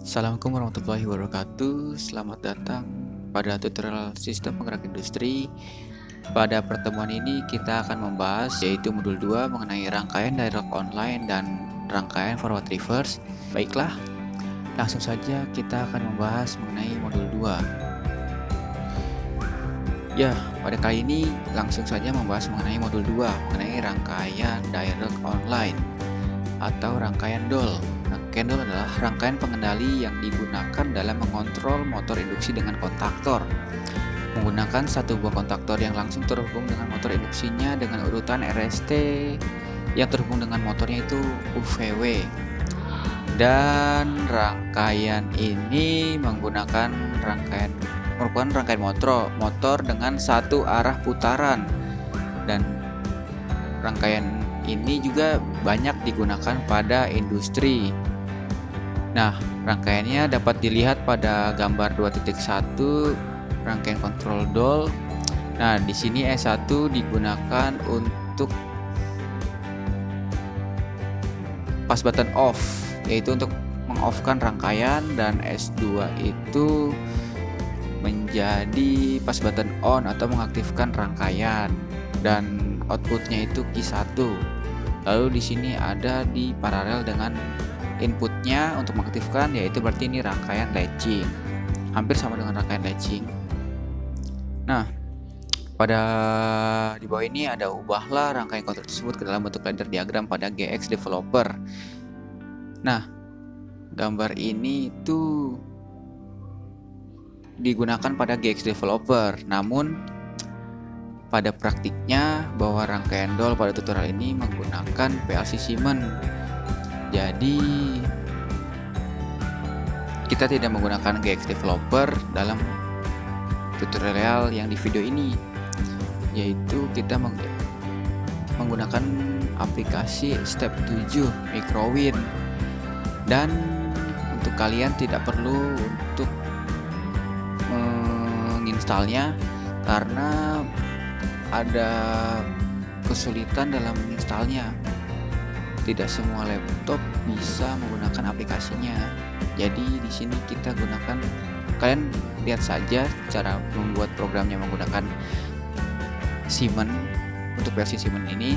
Assalamualaikum warahmatullahi wabarakatuh. Selamat datang pada tutorial sistem penggerak industri. Pada pertemuan ini kita akan membahas yaitu modul 2 mengenai rangkaian dialog online dan rangkaian forward reverse. Baiklah, langsung saja kita akan membahas mengenai modul 2. Ya, pada kali ini langsung saja membahas mengenai modul 2 mengenai rangkaian dialog online atau rangkaian DOL. Rangkaian DOL adalah rangkaian pengendali yang digunakan dalam mengontrol motor induksi dengan kontaktor. Menggunakan satu buah kontaktor yang langsung terhubung dengan motor induksinya dengan urutan RST yang terhubung dengan motornya itu UVW. Dan rangkaian ini merupakan rangkaian motor dengan satu arah putaran, dan rangkaian ini juga banyak digunakan pada industri. Nah, rangkaiannya dapat dilihat pada gambar 2.1 rangkaian kontrol DOL. Nah, di sini S1 digunakan untuk pas button off, yaitu untuk mengoff-kan rangkaian, dan S2 itu menjadi pas button on atau mengaktifkan rangkaian, dan outputnya itu Q1. Lalu di sini ada di paralel dengan inputnya untuk mengaktifkan, yaitu berarti ini rangkaian latching, hampir sama dengan rangkaian latching. Nah, pada di bawah ini ada ubahlah rangkaian kontrol tersebut ke dalam bentuk ladder diagram pada GX Developer. Nah, gambar ini itu digunakan pada GX Developer, namun pada praktiknya bahwa rangkaian DOL pada tutorial ini menggunakan PLC Siemens. Jadi kita tidak menggunakan GX Developer dalam tutorial yang di video ini, yaitu kita menggunakan aplikasi step 7 Microwin. Dan untuk kalian tidak perlu untuk menginstalnya karena ada kesulitan dalam menginstalnya. Tidak semua laptop bisa menggunakan aplikasinya. Jadi di sini kita gunakan, kalian lihat saja cara membuat programnya menggunakan Siemens untuk versi Siemens ini.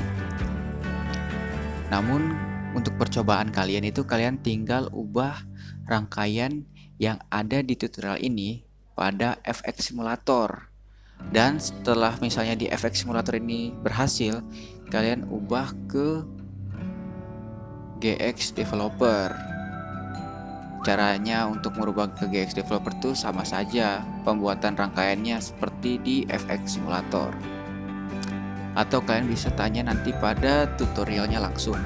Namun untuk percobaan kalian itu kalian tinggal ubah rangkaian yang ada di tutorial ini pada FX Simulator. Dan setelah misalnya di FX Simulator ini berhasil, kalian ubah ke GX Developer. Caranya untuk merubah ke GX Developer itu sama saja, pembuatan rangkaiannya seperti di FX Simulator. Atau kalian bisa tanya nanti pada tutorialnya langsung.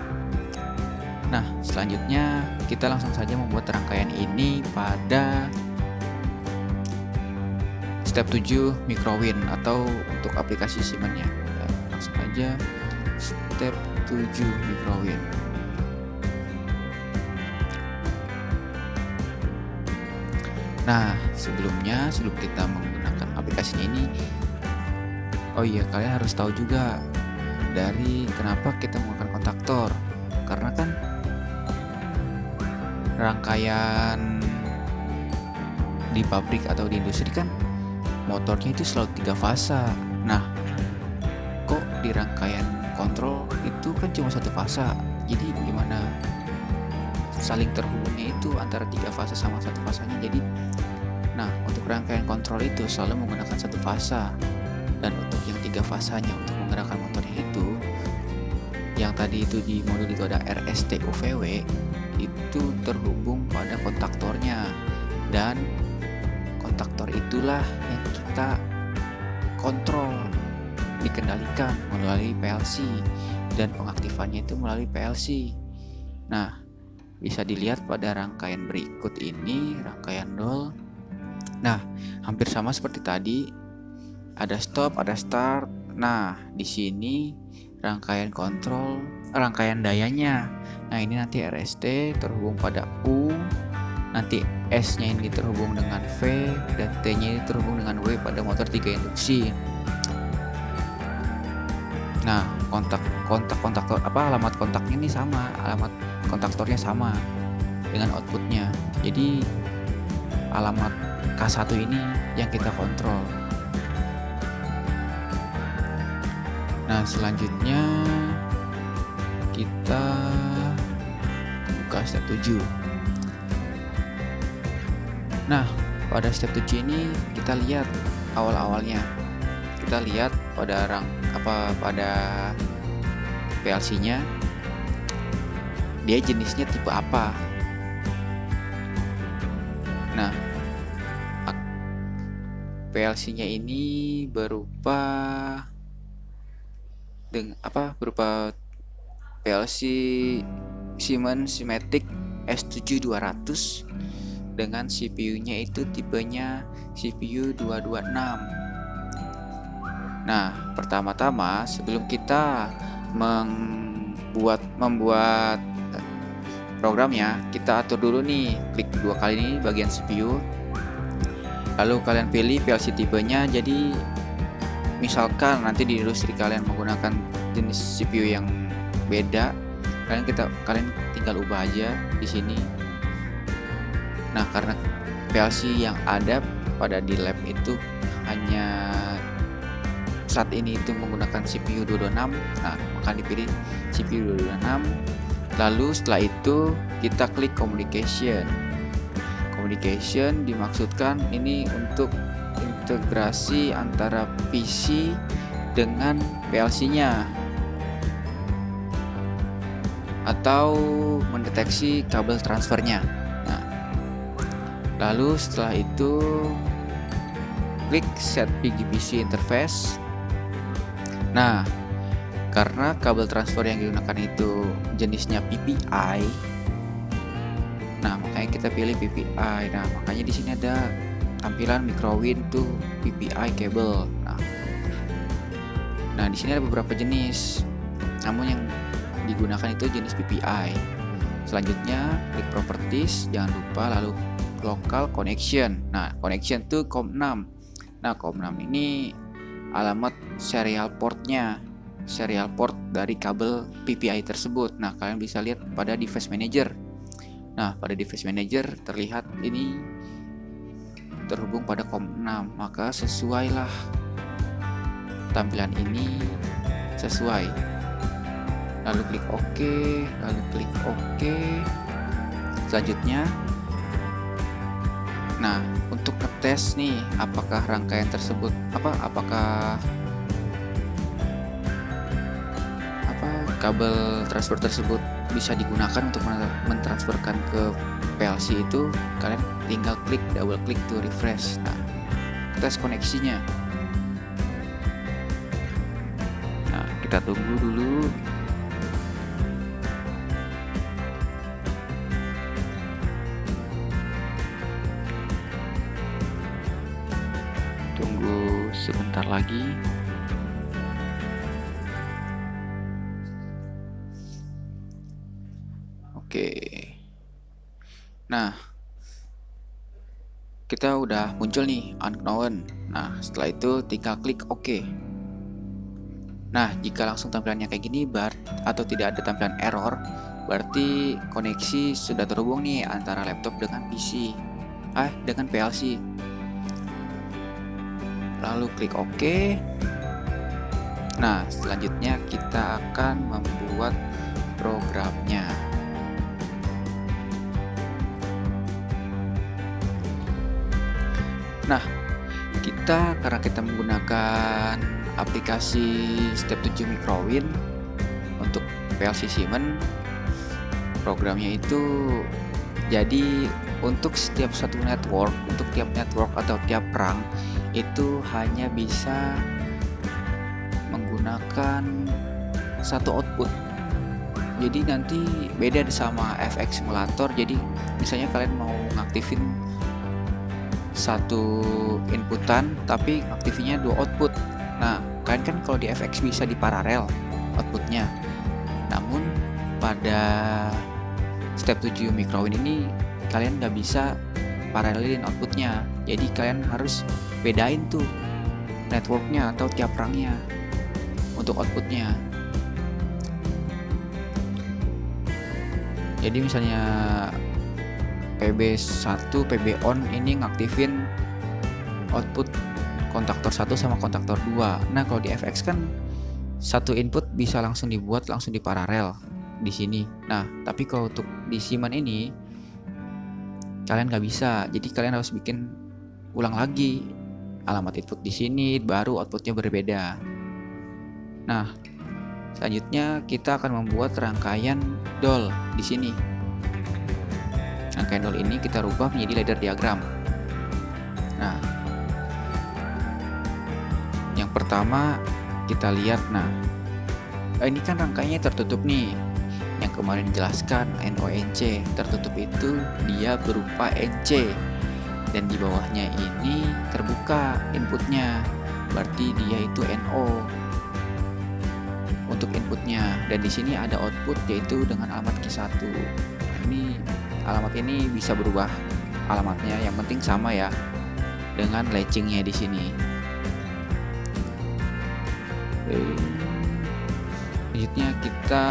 Nah, selanjutnya kita langsung saja membuat rangkaian ini pada step 7 Microwin atau untuk aplikasi Siemens-nya. Ya, langsung aja step 7 Microwin. Nah, sebelum kita menggunakan aplikasi ini, oh iya, kalian harus tahu juga dari kenapa kita menggunakan kontaktor. Karena kan rangkaian di pabrik atau di industri kan motornya itu selalu 3 fasa. Nah, kok di rangkaian kontrol itu kan cuma 1 fasa. Jadi gimana saling terhubungnya itu antara 3 fasa sama 1 fasanya. Jadi nah, untuk rangkaian kontrol itu selalu menggunakan 1 fasa. Dan untuk yang 3 fasanya untuk menggerakkan motornya itu, yang tadi itu di modul itu ada RST UVW, itu terhubung pada kontaktornya, dan kontaktor itulah yang kita kontrol, dikendalikan melalui PLC, dan pengaktifannya itu melalui PLC. Nah, bisa dilihat pada rangkaian berikut ini, rangkaian DOL. Nah, hampir sama seperti tadi, ada stop, ada start. Nah, di sini rangkaian kontrol, rangkaian dayanya. Nah, ini nanti RST terhubung pada U, nanti S-nya ini terhubung dengan V, dan T-nya ini terhubung dengan W pada motor 3 induksi. Nah, alamat kontaknya ini sama, alamat kontaktornya sama dengan outputnya. Jadi alamat K1 ini yang kita kontrol. Nah, selanjutnya kita buka step 7. Nah, pada step 7 ini kita lihat awal-awalnya. Kita lihat pada PLC-nya dia jenisnya tipe apa. Nah, PLC-nya ini berupa PLC Siemens Simetic S7200 dengan CPU-nya itu tipenya CPU 226. Nah, pertama-tama sebelum kita membuat programnya, kita atur dulu nih, klik 2 kali ini bagian CPU. Lalu kalian pilih PLC tipenya. Jadi misalkan nanti di industri kalian menggunakan jenis CPU yang beda, kalian tinggal ubah aja di sini. Nah, karena PLC yang ada di lab itu hanya saat ini itu menggunakan CPU 226, nah maka dipilih CPU 226. Lalu setelah itu kita klik communication. Communication dimaksudkan ini untuk integrasi antara PC dengan PLC-nya atau mendeteksi kabel transfernya. Nah, lalu setelah itu klik set PGPC interface. Nah, karena kabel transfer yang digunakan itu jenisnya PPI, nah makanya kita pilih PPI. Nah, makanya di sini ada tampilan microwin to PPI cable. Nah, di sini ada beberapa jenis, namun yang digunakan itu jenis PPI. Selanjutnya klik properties, jangan lupa, lalu local connection. Nah, connection to COM6. Nah, COM6 ini alamat serial portnya, serial port dari kabel PPI tersebut. Nah, kalian bisa lihat pada device manager. Nah, pada device manager terlihat ini terhubung pada COM6, maka sesuailah tampilan ini sesuai. Lalu klik OK, lalu klik OK. Selanjutnya, nah untuk ngetes nih apakah rangkaian tersebut apakah kabel transfer tersebut bisa digunakan untuk mentransferkan ke PLC itu, kalian tinggal double klik to refresh. Nah, tes koneksinya. Nah, kita tunggu dulu. Tunggu sebentar lagi. Oke. Nah, kita udah muncul nih unknown. Nah, setelah itu tinggal klik OK. Nah, jika langsung tampilannya kayak gini atau tidak ada tampilan error, berarti koneksi sudah terhubung nih antara laptop dengan PC, dengan PLC. Lalu klik OK. Nah, selanjutnya kita akan membuat programnya. Nah, karena kita menggunakan aplikasi step 7 microwin untuk PLC Siemens, programnya itu jadi untuk setiap satu network, untuk tiap network atau tiap rang itu hanya bisa menggunakan satu output. Jadi nanti beda sama FX simulator. Jadi misalnya kalian mau ngaktifin satu inputan tapi aktifnya 2 output. Nah, kalian kan kalau di FX bisa di paralel outputnya. Namun pada step 7 microwin ini kalian nggak bisa paralelin outputnya. Jadi kalian harus bedain tuh networknya atau tiap rangnya untuk outputnya. Jadi misalnya PB1, PB on ini ngaktifin output kontaktor 1 sama kontaktor 2. Nah, kalau di FX kan satu input bisa langsung dibuat langsung di paralel di sini. Nah, tapi kalau untuk di Siman ini kalian nggak bisa. Jadi kalian harus bikin ulang lagi alamat input di sini, baru outputnya berbeda. Nah, selanjutnya kita akan membuat rangkaian DOL di sini. Rangkaian DOL ini kita rubah menjadi ladder diagram. Nah, yang pertama kita lihat, ini kan rangkaiannya tertutup nih. Yang kemarin dijelaskan NONC, tertutup itu dia berupa NC dan di bawahnya ini terbuka inputnya, berarti dia itu NO untuk inputnya, dan di sini ada output yaitu dengan alamat Q1. Ini alamat ini bisa berubah alamatnya, yang penting sama ya dengan latchingnya di sini. Selanjutnya kita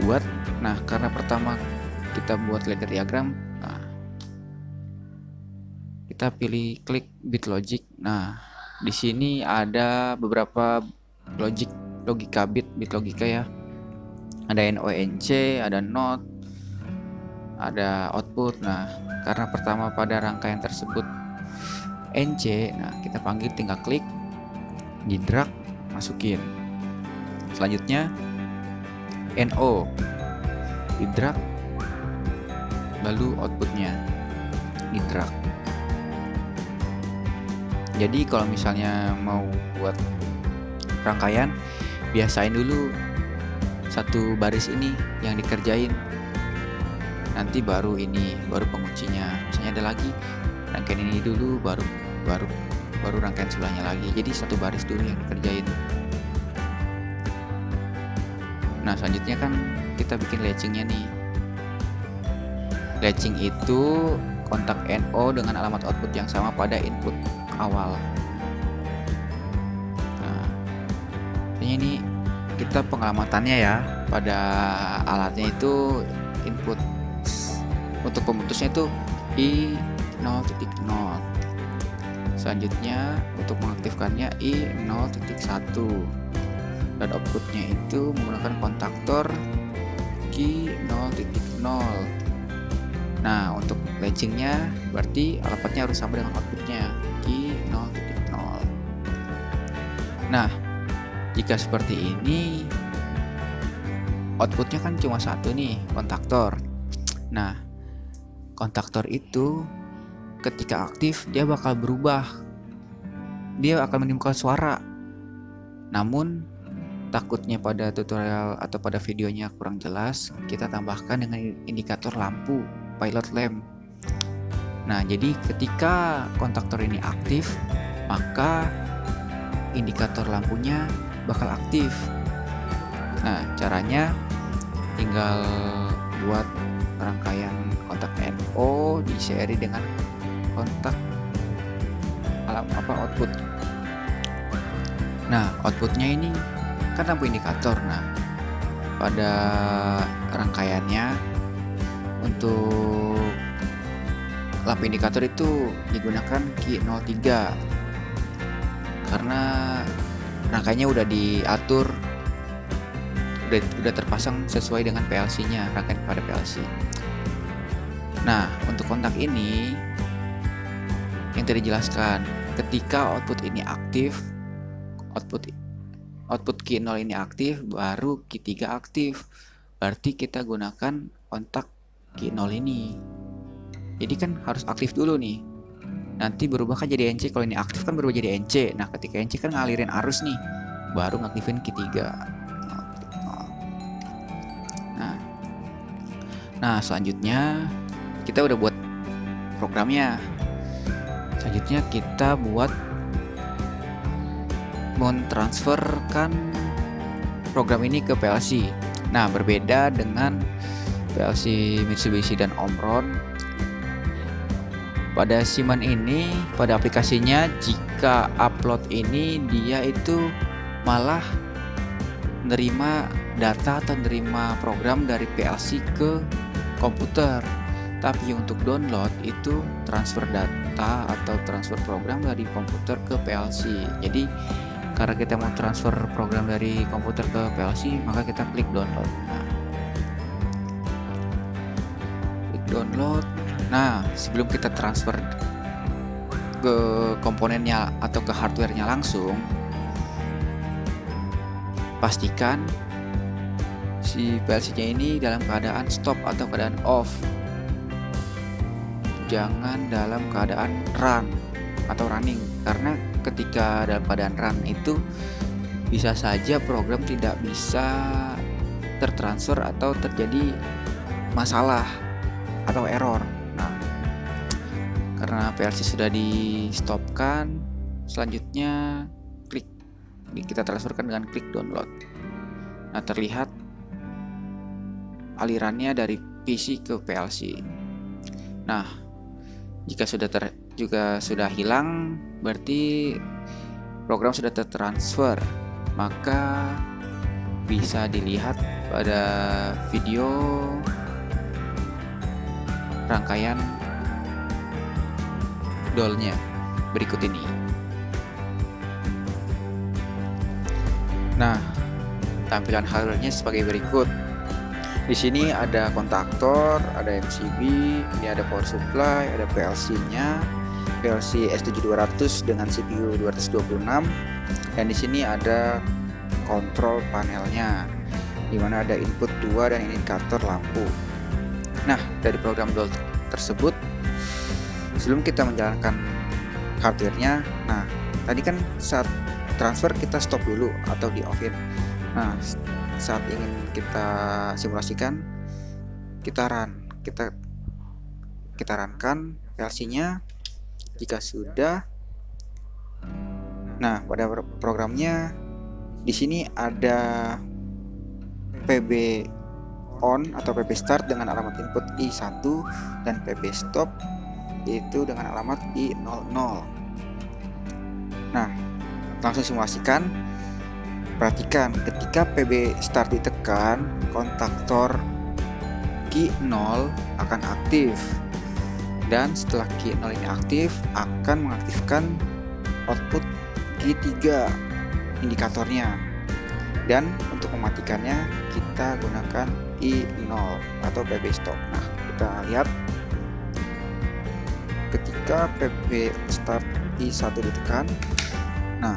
buat, karena pertama kita buat ladder diagram, kita pilih klik bit logic. Nah, di sini ada beberapa logika bit logika ya. Ada NONC, ada NOT, ada output. Nah, karena pertama pada rangkaian tersebut NC, kita panggil, tinggal klik, di drag, masukin. Selanjutnya NO, di drag, lalu outputnya di drag. Jadi kalau misalnya mau buat rangkaian, biasain dulu satu baris ini yang dikerjain, nanti baru penguncinya. Misalnya ada lagi rangkaian ini dulu, baru rangkaian sebelahnya lagi. Jadi satu baris dulu yang dikerjain. Nah, selanjutnya kan kita bikin latchingnya nih. Latching itu kontak NO dengan alamat output yang sama pada input awal. Nah, ini kita pengamatannya ya, pada alatnya itu input untuk pemutusnya itu I0.0. Selanjutnya untuk mengaktifkannya I0.1, dan outputnya itu menggunakan kontaktor Q0.0. Nah, untuk latchingnya berarti alamatnya harus sama dengan outputnya Q0.0. Nah, jika seperti ini, outputnya kan cuma satu nih, kontaktor. Nah, kontaktor itu ketika aktif dia bakal berubah, dia akan menimbulkan suara. Namun takutnya pada tutorial atau pada videonya kurang jelas, kita tambahkan dengan indikator lampu pilot lamp. Nah, jadi ketika kontaktor ini aktif, maka indikator lampunya bakal aktif. Nah, caranya tinggal buat rangkaian kontak NO di seri dengan kontak output. Nah, outputnya ini kan lampu indikator. Nah, pada rangkaiannya untuk lampu indikator itu digunakan Q03 karena rangkaiannya udah diatur, udah terpasang sesuai dengan PLC-nya, rangkaian pada PLC. Nah, untuk kontak ini yang tadi dijelaskan, ketika output ini aktif, output Q0 ini aktif, baru Q3 aktif. Berarti kita gunakan kontak Q0 ini. Jadi kan harus aktif dulu nih. Nanti berubah kan jadi NC, kalau ini aktif kan berubah jadi NC. Nah, ketika NC kan ngalirin arus nih, baru ngaktifin Q3. Nah, selanjutnya kita udah buat programnya. Selanjutnya kita buat mentransferkan program ini ke PLC. Nah, berbeda dengan PLC Mitsubishi dan Omron. Pada Siman ini, pada aplikasinya, jika upload ini dia itu malah nerima data atau nerima program dari PLC ke komputer. Tapi untuk download itu transfer data atau transfer program dari komputer ke PLC. Jadi karena kita mau transfer program dari komputer ke PLC, maka kita klik download. Nah, klik download. Nah, sebelum kita transfer ke komponennya atau ke hardware-nya langsung, pastikan si PLC-nya ini dalam keadaan stop atau keadaan off. Jangan dalam keadaan run atau running, karena ketika dalam keadaan run itu bisa saja program tidak bisa tertransfer atau terjadi masalah atau error. Nah, karena PLC sudah di stopkan, selanjutnya kita transferkan dengan klik download. Nah, terlihat alirannya dari PC ke PLC. Nah, jika sudah hilang, berarti program sudah tertransfer. Maka bisa dilihat pada video rangkaian DOL-nya berikut ini. Nah, tampilan hardware-nya sebagai berikut. Di sini ada kontaktor, ada MCB, ini ada power supply, ada PLC-nya, PLC S7200 dengan CPU 226, dan di sini ada kontrol panelnya, di mana ada input 2 dan indikator lampu. Nah, dari program DOL tersebut, sebelum kita menjalankan hardware-nya, nah tadi kan saat transfer kita stop dulu atau di off-in. Nah, saat ingin kita simulasikan, kita runkan PLC-nya. Jika sudah, nah pada programnya di sini ada PB on atau PB start dengan alamat input I1 dan PB stop itu dengan alamat I00. Nah, langsung simulasikan. Perhatikan, ketika PB start ditekan, kontaktor key 0 akan aktif, dan setelah key 0 ini aktif akan mengaktifkan output key 3 indikatornya, dan untuk mematikannya kita gunakan I0 atau PB stop. Nah, kita lihat ketika PB start I1 ditekan, nah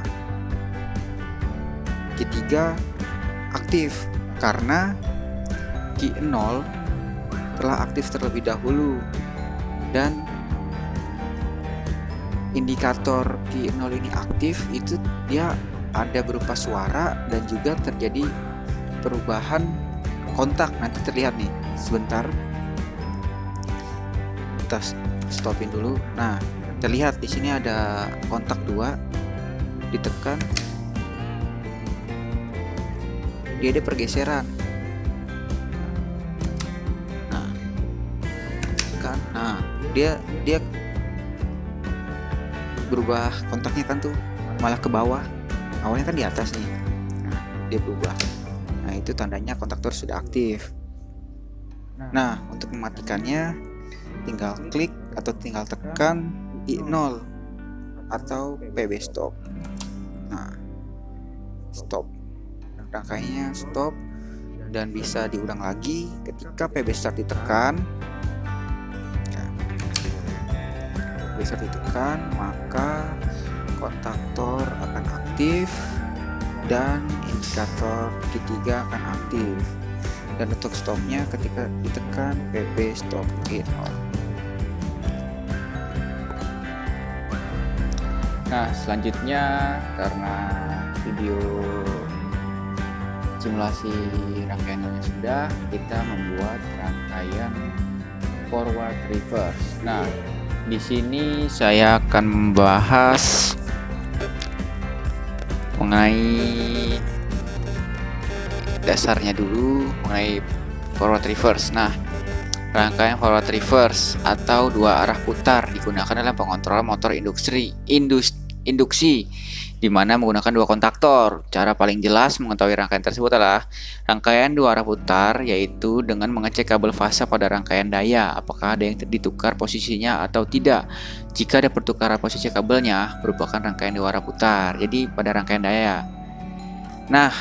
key 3 aktif karena key 0 telah aktif terlebih dahulu, dan indikator key 0 ini aktif itu dia ada berupa suara dan juga terjadi perubahan kontak. Nanti terlihat nih sebentar, kita stopin dulu. Nah, terlihat di sini ada kontak 2 ditekan, dia ada pergeseran. Nah, dia berubah kontaknya kan tuh malah ke bawah. Awalnya kan di atas nih. Nah, dia berubah. Nah, itu tandanya kontaktor sudah aktif. Nah, untuk mematikannya tinggal klik atau tinggal tekan I0 atau PB stop. Nah, stop. Rangkaiannya stop, dan bisa diulang lagi ketika PB start ditekan. PB start ditekan, maka kontaktor akan aktif dan indikator Q3 akan aktif. Dan untuk stopnya ketika ditekan PB stop I0. Nah, selanjutnya karena video simulasi rangkaiannya sudah, kita membuat rangkaian forward reverse. Nah, di sini saya akan membahas mengenai dasarnya dulu, mengenai forward reverse. Nah, rangkaian forward reverse atau dua arah putar digunakan dalam pengontrolan motor induksi di mana menggunakan dua kontaktor. Cara paling jelas mengetahui rangkaian tersebut adalah rangkaian dua arah putar, yaitu dengan mengecek kabel fasa pada rangkaian daya, apakah ada yang ditukar posisinya atau tidak. Jika ada pertukaran posisi kabelnya, merupakan rangkaian dua arah putar. Jadi pada rangkaian daya. Nah,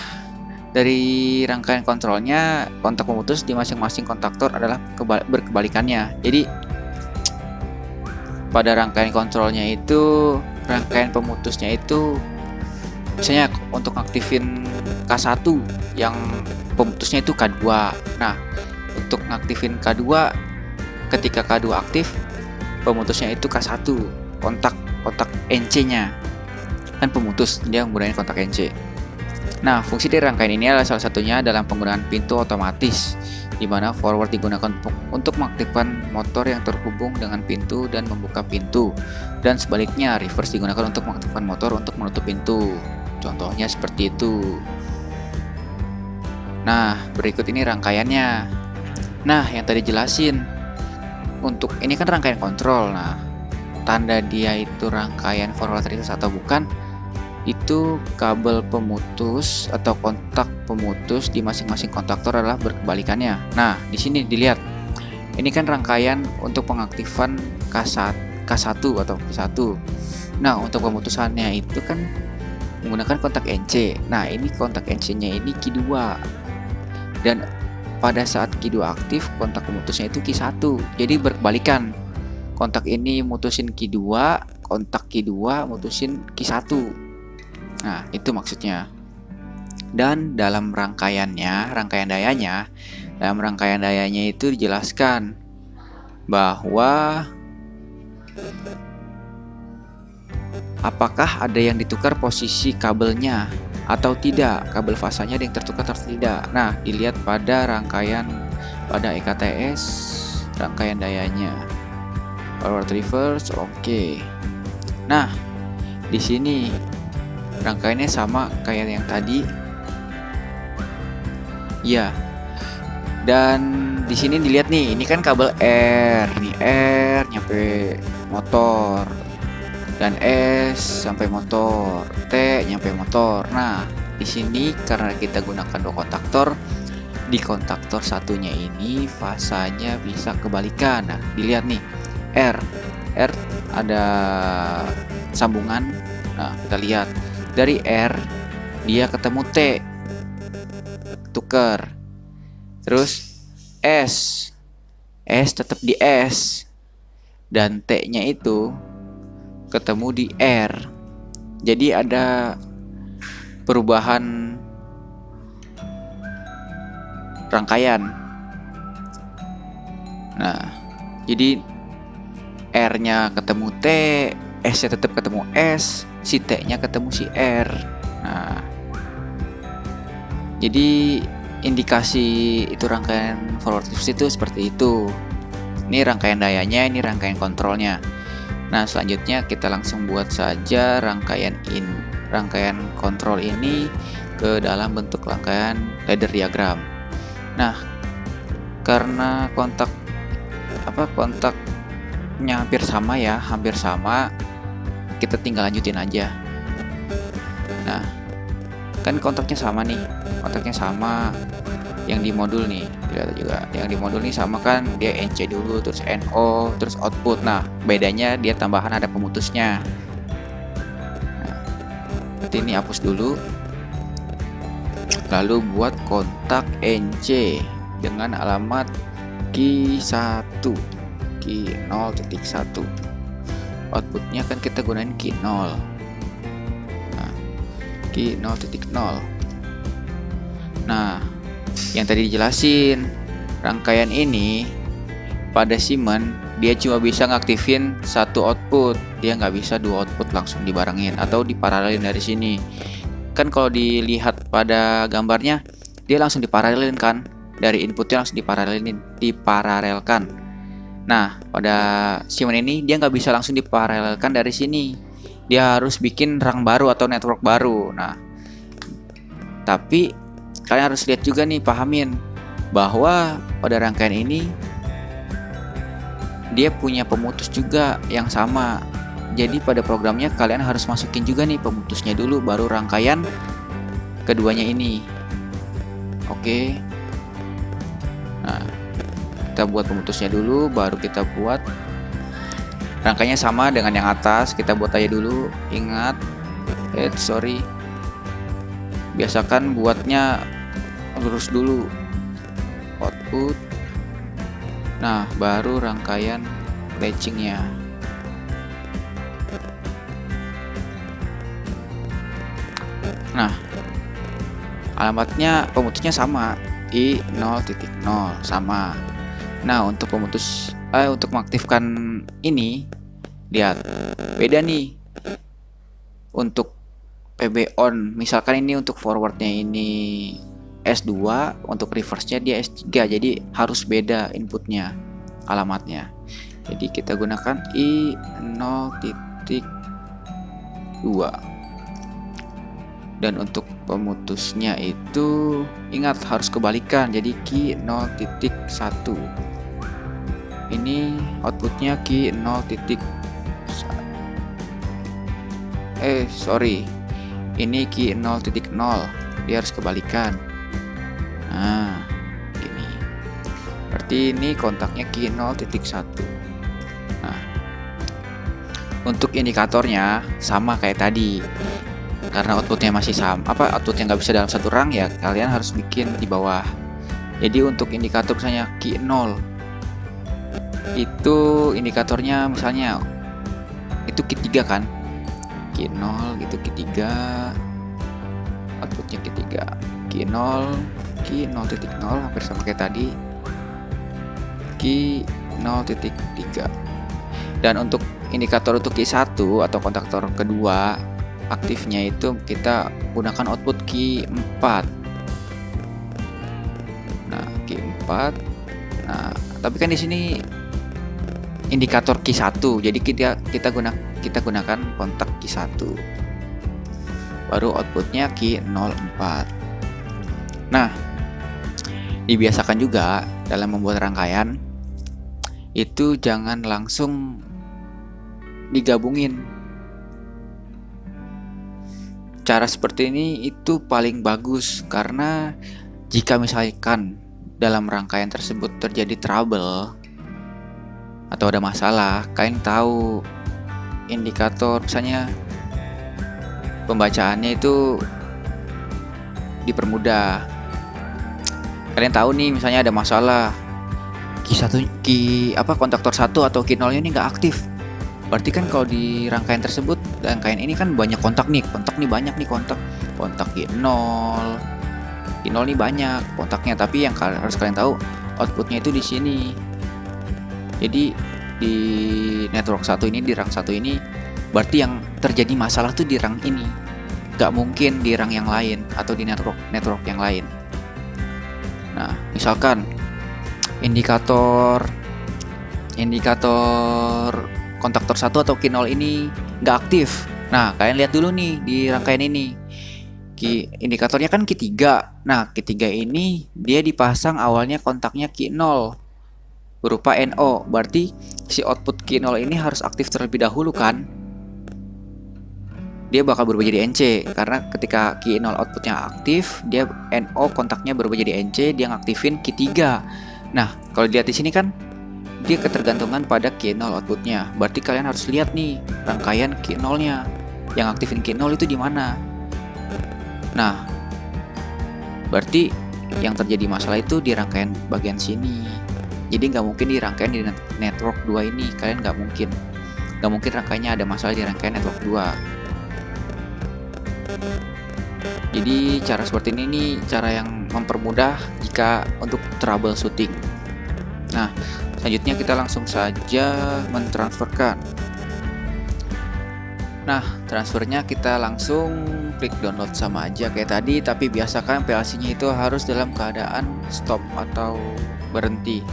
dari rangkaian kontrolnya, kontak pemutus di masing-masing kontaktor adalah berkebalikannya. Jadi pada rangkaian kontrolnya itu, rangkaian pemutusnya itu, misalnya untuk aktifin K1 yang pemutusnya itu K2. Nah, untuk ngaktifin K2, ketika K2 aktif, pemutusnya itu K1, kontak NC-nya. Kan pemutus, dia menggunakan kontak NC. Nah, fungsi dari rangkaian ini adalah salah satunya dalam penggunaan pintu otomatis, di mana forward digunakan untuk mengaktifkan motor yang terhubung dengan pintu dan membuka pintu, dan sebaliknya reverse digunakan untuk mengaktifkan motor untuk menutup pintu. Contohnya seperti itu. Nah, berikut ini rangkaiannya. Nah, yang tadi jelasin, untuk ini kan rangkaian kontrol. Nah, tanda dia itu rangkaian forward reverse atau bukan, itu kabel pemutus atau kontak pemutus di masing-masing kontaktor adalah berkebalikannya. Nah, di sini dilihat. Ini kan rangkaian untuk pengaktifan K1 atau K1. Nah, untuk pemutusannya itu kan menggunakan kontak NC. Nah, ini kontak NC-nya ini Q2. Dan pada saat Q2 aktif, kontak pemutusnya itu Q1. Jadi berkebalikan. Kontak ini mutusin Q2, kontak Q2 mutusin Q1. Nah, itu maksudnya. Dan dalam rangkaian dayanya itu dijelaskan bahwa apakah ada yang ditukar posisi kabelnya atau tidak, kabel fasanya ada yang tertukar atau tidak. Nah, dilihat pada rangkaian pada EKTS, rangkaian dayanya. Forward reverse, oke. Nah, di sini rangkaiannya sama kayak yang tadi. Ya. Dan di sini dilihat nih, ini kan kabel R. Nih R nyampe motor. Dan S sampai motor, T nyampe motor. Nah, di sini karena kita gunakan dua kontaktor, di kontaktor satunya ini fasanya bisa kebalikan. Nah, dilihat nih, R ada sambungan. Nah, kita lihat. Dari R dia ketemu T, tuker. Terus S tetap di S, dan T-nya itu ketemu di R. Jadi ada perubahan rangkaian. Nah, jadi R-nya ketemu T, S-nya tetap ketemu S, si T-nya ketemu si R. Nah, jadi indikasi itu rangkaian forward reverse itu seperti itu. Ini rangkaian dayanya, ini rangkaian kontrolnya. Nah, selanjutnya kita langsung buat saja rangkaian kontrol ini ke dalam bentuk rangkaian ladder diagram. Nah, karena kontaknya hampir sama, kita tinggal lanjutin aja. Nah, kan kontaknya sama nih, yang di modul nih, dilihat juga. Yang di modul nih sama kan, dia NC dulu, terus NO, terus output. Nah, bedanya dia tambahan ada pemutusnya. Nah, berarti ini hapus dulu. Lalu buat kontak NC dengan alamat Q1, Q0.1. Outputnya kan kita gunain Q0. Nah, Q0.0. Nah, yang tadi dijelasin, rangkaian ini pada Siemens dia cuma bisa ngaktifin satu output, dia nggak bisa dua output langsung dibarengin atau diparalelin dari sini. Kan kalau dilihat pada gambarnya, dia langsung diparalelin kan, dari inputnya langsung diparalelkan. Nah, pada Siemens ini dia nggak bisa langsung diparalelkan dari sini. Dia harus bikin rang baru atau network baru. Nah, tapi kalian harus lihat juga nih, pahamin bahwa pada rangkaian ini dia punya pemutus juga yang sama. Jadi pada programnya kalian harus masukin juga nih pemutusnya dulu, baru rangkaian keduanya ini. Oke. Nah, kita buat pemutusnya dulu, baru kita buat rangkaiannya sama dengan yang atas. Kita buat aja dulu. Ingat, sorry, biasakan buatnya lurus dulu. Output. Nah, baru rangkaian latchingnya. Nah, alamatnya pemutusnya sama, I0.0 sama. Nah, untuk untuk mengaktifkan ini, lihat beda nih. Untuk PB on, misalkan ini untuk forwardnya ini S2, untuk reverse-nya dia S3, jadi harus beda inputnya, alamatnya. Jadi kita gunakan I0.2. Dan untuk pemutusnya itu ingat harus kebalikan, jadi key 0.1. Ini outputnya key 0. Ini key 0.0, dia harus kebalikan. Nah, ini berarti ini kontaknya key 0.1. Nah, untuk indikatornya sama kayak tadi, karena outputnya masih sama, outputnya nggak bisa dalam satu rang ya, kalian harus bikin di bawah. Jadi untuk indikator misalnya key 0, itu indikatornya misalnya itu key 3 kan, key 0 gitu, key 3, outputnya key 3, key 0, key 0.0 hampir sama kayak tadi, key 0.3. Dan untuk indikator untuk key 1 atau kontaktor kedua aktifnya itu kita gunakan output key 4. Nah, key 4. Nah, tapi kan di sini indikator key 1. Jadi kita gunakan kontak key 1. Baru outputnya key 04. Nah, dibiasakan juga dalam membuat rangkaian itu jangan langsung digabungin. Cara seperti ini itu paling bagus, karena jika misalkan dalam rangkaian tersebut terjadi trouble atau ada masalah, kalian tahu indikator misalnya pembacaannya itu dipermudah. Kalian tahu nih misalnya ada masalah kontaktor 1 atau key 0 ini nggak aktif. Berarti kan kalau di rangkaian tersebut, rangkaian ini kan banyak kontak nih banyak nih kontak key 0 nih banyak kontaknya, tapi yang harus kalian tahu outputnya itu di sini. Jadi di network 1 ini, di rang 1 ini, berarti yang terjadi masalah tuh di rang ini, nggak mungkin di rang yang lain atau di network yang lain. Nah, misalkan indikator kontaktor 1 atau key 0 ini nggak aktif. Nah, kalian lihat dulu nih di rangkaian ini. Indikatornya kan key 3. Nah, key 3 ini dia dipasang awalnya kontaknya key 0 berupa NO. Berarti si output key 0 ini harus aktif terlebih dahulu kan? Dia bakal berubah jadi NC, karena ketika key 0 outputnya aktif, dia NO kontaknya berubah jadi NC, dia ngaktifin key 3. Nah, kalau dilihat di sini kan dia ketergantungan pada key 0 outputnya. Berarti kalian harus lihat nih rangkaian key 0-nya. Yang aktifin key 0 itu di mana? Nah, berarti yang terjadi masalah itu di rangkaian bagian sini. Jadi nggak mungkin di rangkaian di network 2 ini, kalian nggak mungkin rangkaiannya ada masalah di rangkaian network 2. Jadi cara seperti ini nih cara yang mempermudah jika untuk troubleshooting. Nah, selanjutnya kita langsung saja mentransferkan. Nah, transfernya kita langsung klik download sama aja kayak tadi, tapi biasakan PLC-nya itu harus dalam keadaan stop atau berhenti.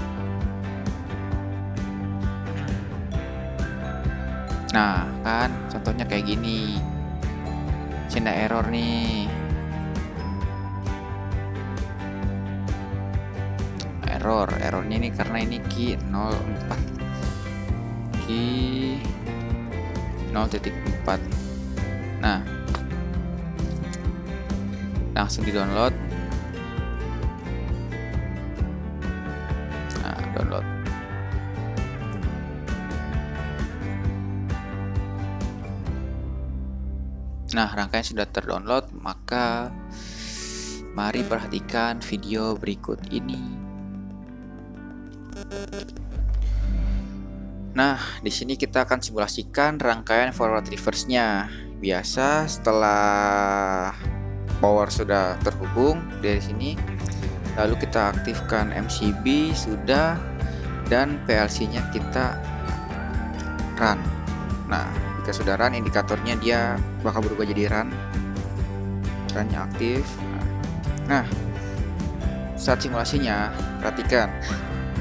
Nah, kan contohnya kayak gini. Ada error nih. Errornya ini karena ini key 04. Key 0.4. Nah, langsung di download. Nah, download. Nah, rangkaian sudah terdownload, maka mari perhatikan video berikut ini. Nah, di sini kita akan simulasikan rangkaian forward reverse-nya. Biasa setelah power sudah terhubung dari sini, lalu kita aktifkan MCB sudah, dan PLC-nya kita run. Nah, jika sudah run, indikatornya dia bakal berubah jadi run. Runnya aktif. Nah, saat simulasinya, perhatikan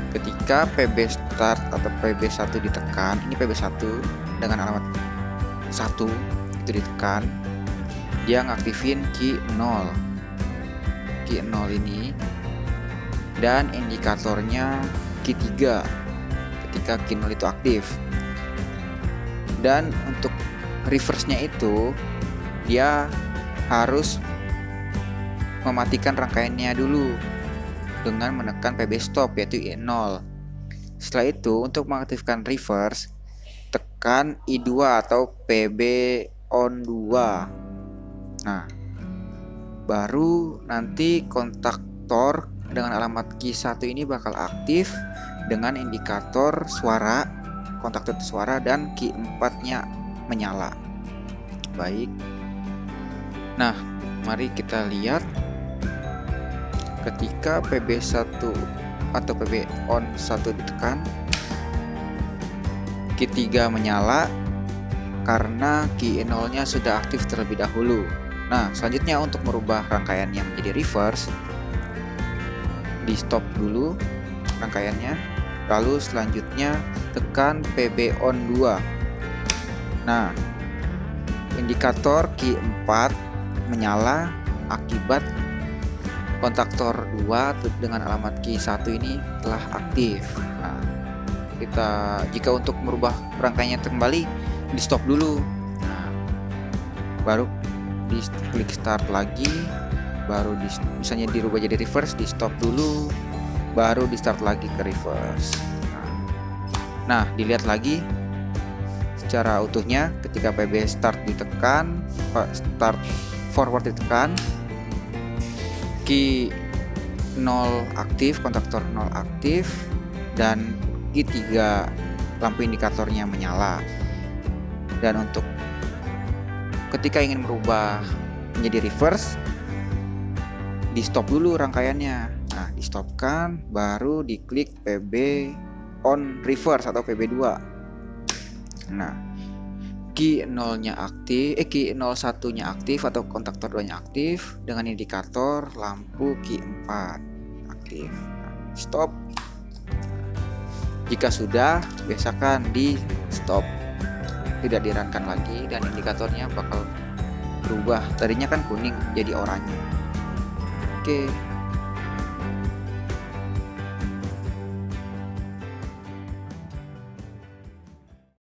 ketika PB start atau PB1 ditekan, ini PB1 dengan alamat 1 itu ditekan, dia ngaktifin key 0 ini, dan indikatornya key 3 ketika key 0 itu aktif. Dan untuk reverse-nya itu dia harus mematikan rangkaiannya dulu dengan menekan PB stop, yaitu I0. Setelah itu, untuk mengaktifkan reverse, tekan I2 atau PB on 2. Nah, baru nanti kontaktor dengan alamat key 1 ini bakal aktif dengan indikator suara, kontaktor suara, dan key 4-nya menyala. Baik. Nah, mari kita lihat ketika PB1 atau PB on 1 ditekan, key 3 menyala karena key 0-nya sudah aktif terlebih dahulu. Nah, selanjutnya untuk merubah rangkaian yang menjadi reverse, di stop dulu rangkaiannya, lalu selanjutnya tekan PB on 2. Nah, indikator key 4 menyala akibat kontaktor 2 dengan alamat key 1 ini telah aktif. Nah, jika untuk merubah rangkaiannya kembali, di stop dulu. Nah, baru di klik start lagi, baru misalnya dirubah jadi reverse, di stop dulu, baru di start lagi ke reverse. Nah, dilihat lagi secara utuhnya ketika PB start ditekan, start forward ditekan, key 0 aktif, kontaktor 0 aktif, dan key 3 lampu indikatornya menyala. Dan untuk ketika ingin merubah menjadi reverse, di stop dulu rangkaiannya. Nah, di stopkan, baru diklik PB on reverse atau PB2. Nah, key 0-nya aktif, key 01-nya aktif atau kontaktor 2-nya aktif dengan indikator lampu key 4 aktif. Nah, stop. Jika sudah, biasakan di stop, tidak dirankan lagi, dan indikatornya bakal berubah. Tadinya kan kuning jadi oranye. Oke.